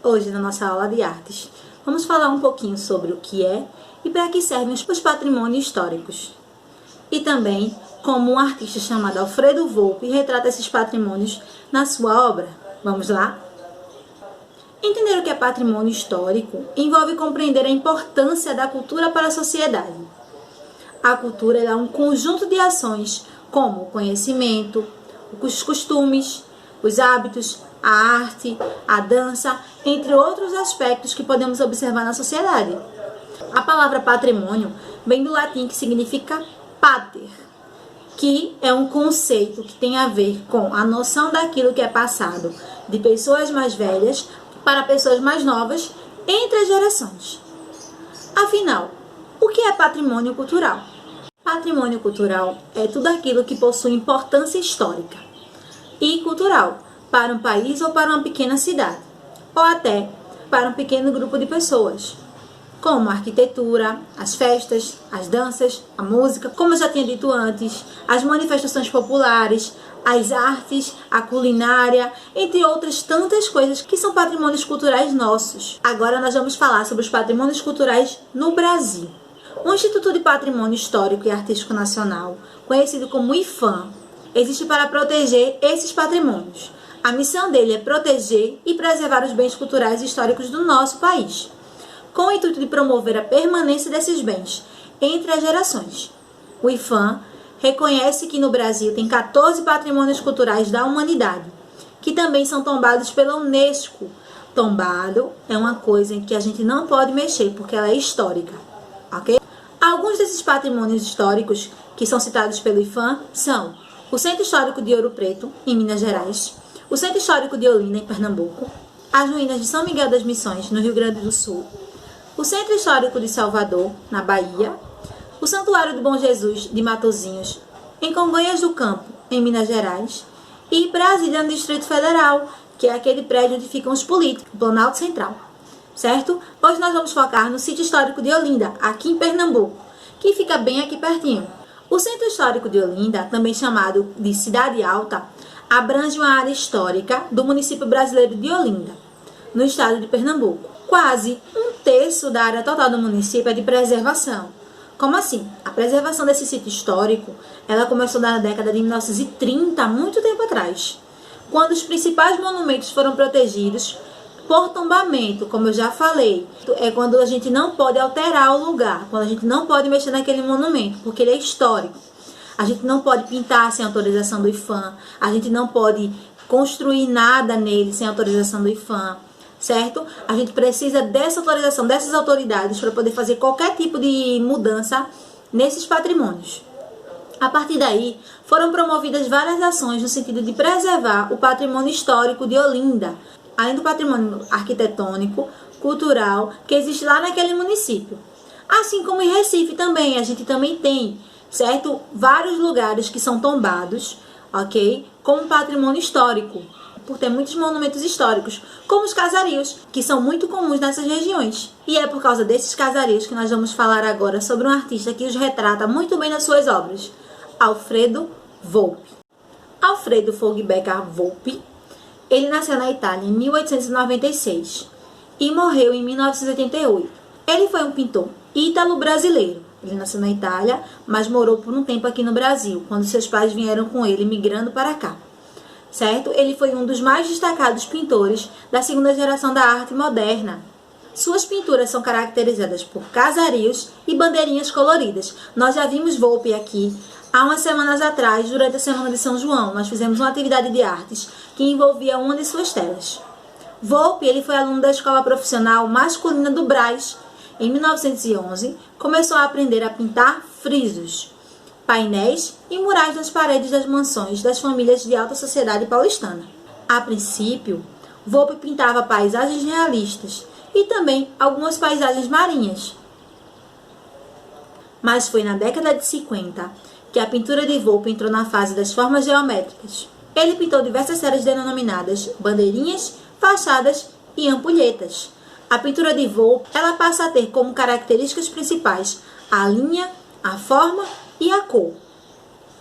Hoje, na nossa aula de artes, vamos falar um pouquinho sobre o que é e para que servem os patrimônios históricos. E também como um artista chamado Alfredo Volpi retrata esses patrimônios na sua obra. Vamos lá? Entender o que é patrimônio histórico envolve compreender a importância da cultura para a sociedade. A cultura é um conjunto de ações como o conhecimento, os costumes, os hábitos, a arte, a dança, entre outros aspectos que podemos observar na sociedade. A palavra patrimônio vem do latim que significa pater, que é um conceito que tem a ver com a noção daquilo que é passado de pessoas mais velhas para pessoas mais novas entre as gerações. Afinal, o que é patrimônio cultural? Patrimônio cultural é tudo aquilo que possui importância histórica e cultural para um país ou para uma pequena cidade, ou até para um pequeno grupo de pessoas, como a arquitetura, as festas, as danças, a música, como eu já tinha dito antes, as manifestações populares, as artes, a culinária, entre outras tantas coisas que são patrimônios culturais nossos. Agora nós vamos falar sobre os patrimônios culturais no Brasil. O Instituto de Patrimônio Histórico e Artístico Nacional, conhecido como IPHAN, existe para proteger esses patrimônios. A missão dele é proteger e preservar os bens culturais e históricos do nosso país, com o intuito de promover a permanência desses bens entre as gerações. O IPHAN reconhece que no Brasil tem 14 patrimônios culturais da humanidade, que também são tombados pela Unesco. Tombado é uma coisa em que a gente não pode mexer, porque ela é histórica, ok? Alguns desses patrimônios históricos que são citados pelo IPHAN são o Centro Histórico de Ouro Preto, em Minas Gerais, o Centro Histórico de Olinda, em Pernambuco, as ruínas de São Miguel das Missões, no Rio Grande do Sul, o Centro Histórico de Salvador, na Bahia, o Santuário do Bom Jesus, de Matozinhos, em Congonhas do Campo, em Minas Gerais, e Brasília, no Distrito Federal, que é aquele prédio onde ficam os políticos, o Planalto Central, certo? Hoje nós vamos focar no Sítio Histórico de Olinda, aqui em Pernambuco, que fica bem aqui pertinho. O Centro Histórico de Olinda, também chamado de Cidade Alta, abrange uma área histórica do município brasileiro de Olinda, no estado de Pernambuco. Quase um terço da área total do município é de preservação. Como assim? A preservação desse sítio histórico, ela começou na década de 1930, muito tempo atrás, quando os principais monumentos foram protegidos por tombamento, como eu já falei. É quando a gente não pode alterar o lugar, quando a gente não pode mexer naquele monumento, porque ele é histórico. A gente não pode pintar sem autorização do IPHAN, a gente não pode construir nada nele sem autorização do IPHAN, certo? A gente precisa dessa autorização, dessas autoridades, para poder fazer qualquer tipo de mudança nesses patrimônios. A partir daí, foram promovidas várias ações no sentido de preservar o patrimônio histórico de Olinda, além do patrimônio arquitetônico, cultural, que existe lá naquele município. Assim como em Recife também, a gente também tem, certo? Vários lugares que são tombados, ok? Como patrimônio histórico, por ter muitos monumentos históricos, como os casarios, que são muito comuns nessas regiões. E é por causa desses casarios que nós vamos falar agora sobre um artista que os retrata muito bem nas suas obras, Alfredo Volpi. Alfredo Foglbecker Volpi, ele nasceu na Itália em 1896 e morreu em 1988. Ele foi um pintor ítalo-brasileiro. Ele nasceu na Itália, mas morou por um tempo aqui no Brasil, quando seus pais vieram com ele migrando para cá, certo? Ele foi um dos mais destacados pintores da segunda geração da arte moderna. Suas pinturas são caracterizadas por casarios e bandeirinhas coloridas. Nós já vimos Volpi aqui há umas semanas atrás, durante a Semana de São João. Nós fizemos uma atividade de artes que envolvia uma de suas telas. Volpi, ele foi aluno da Escola Profissional Masculina do Brás. Em 1911, começou a aprender a pintar frisos, painéis e murais nas paredes das mansões das famílias de alta sociedade paulistana. A princípio, Volpi pintava paisagens realistas e também algumas paisagens marinhas. Mas foi na década de 50 que a pintura de Volpi entrou na fase das formas geométricas. Ele pintou diversas séries denominadas bandeirinhas, fachadas e ampulhetas. A pintura de Volpi, ela passa a ter como características principais a linha, a forma e a cor.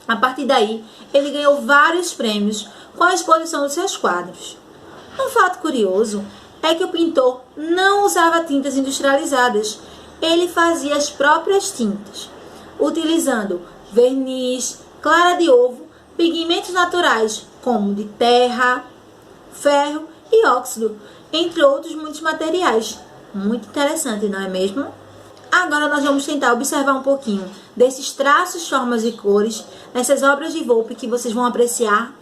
A partir daí, ele ganhou vários prêmios com a exposição dos seus quadros. Um fato curioso é que o pintor não usava tintas industrializadas. Ele fazia as próprias tintas, utilizando verniz, clara de ovo, pigmentos naturais como de terra, ferro e óxido, entre outros muitos materiais. Muito interessante, não é mesmo? Agora nós vamos tentar observar um pouquinho desses traços, formas e cores nessas obras de Volpe que vocês vão apreciar.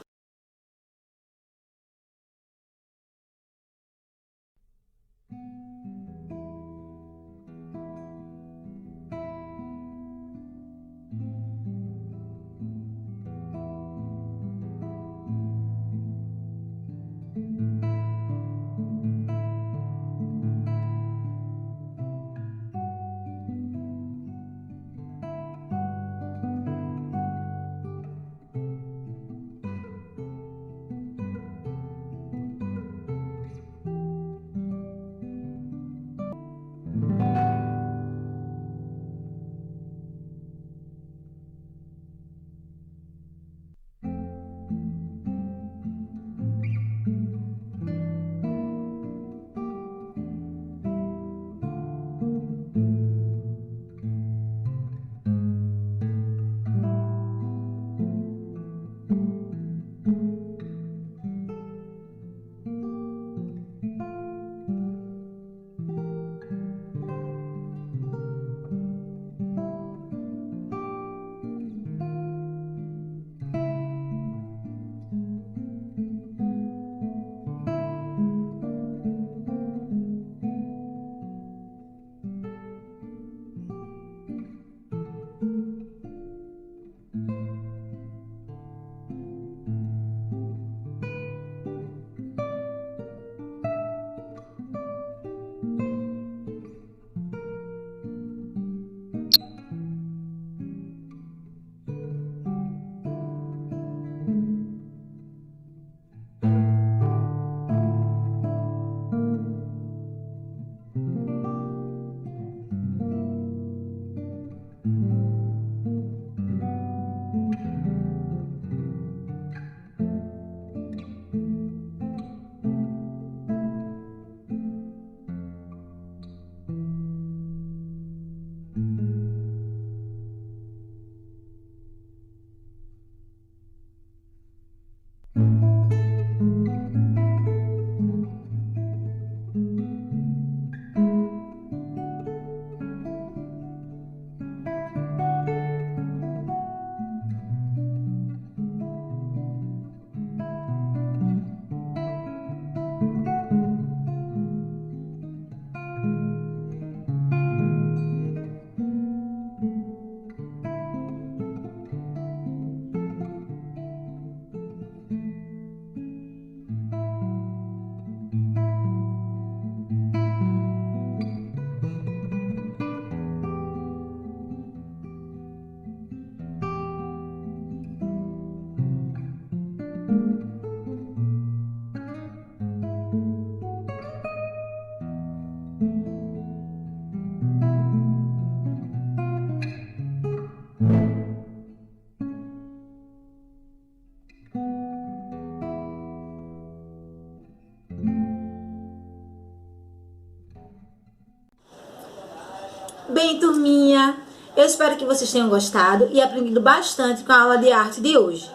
Bem, turminha, eu espero que vocês tenham gostado e aprendido bastante com a aula de arte de hoje,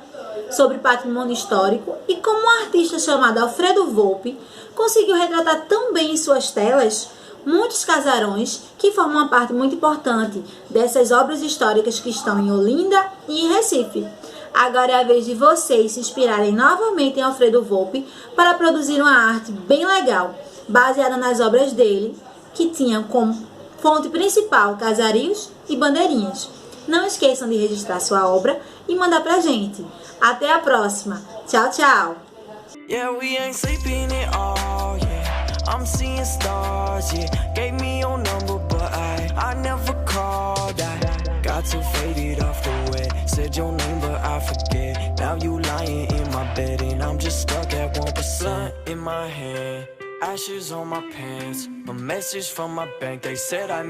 sobre patrimônio histórico e como um artista chamado Alfredo Volpe conseguiu retratar tão bem em suas telas muitos casarões que formam uma parte muito importante dessas obras históricas que estão em Olinda e em Recife. Agora é a vez de vocês se inspirarem novamente em Alfredo Volpe para produzir uma arte bem legal, baseada nas obras dele, que tinham como fonte principal casarios e bandeirinhas. Não esqueçam de registrar sua obra e mandar pra gente. Até a próxima. Tchau, tchau. Yeah, we ain't sleeping at all, yeah. I'm seeing stars, yeah. Gave me your number, but I never called. I got too faded off the wet. Said your name, but I forget. Now you lying in my bed, and I'm just stuck at 1% in my hand. Ashes on my pants, a message from my bank. They said I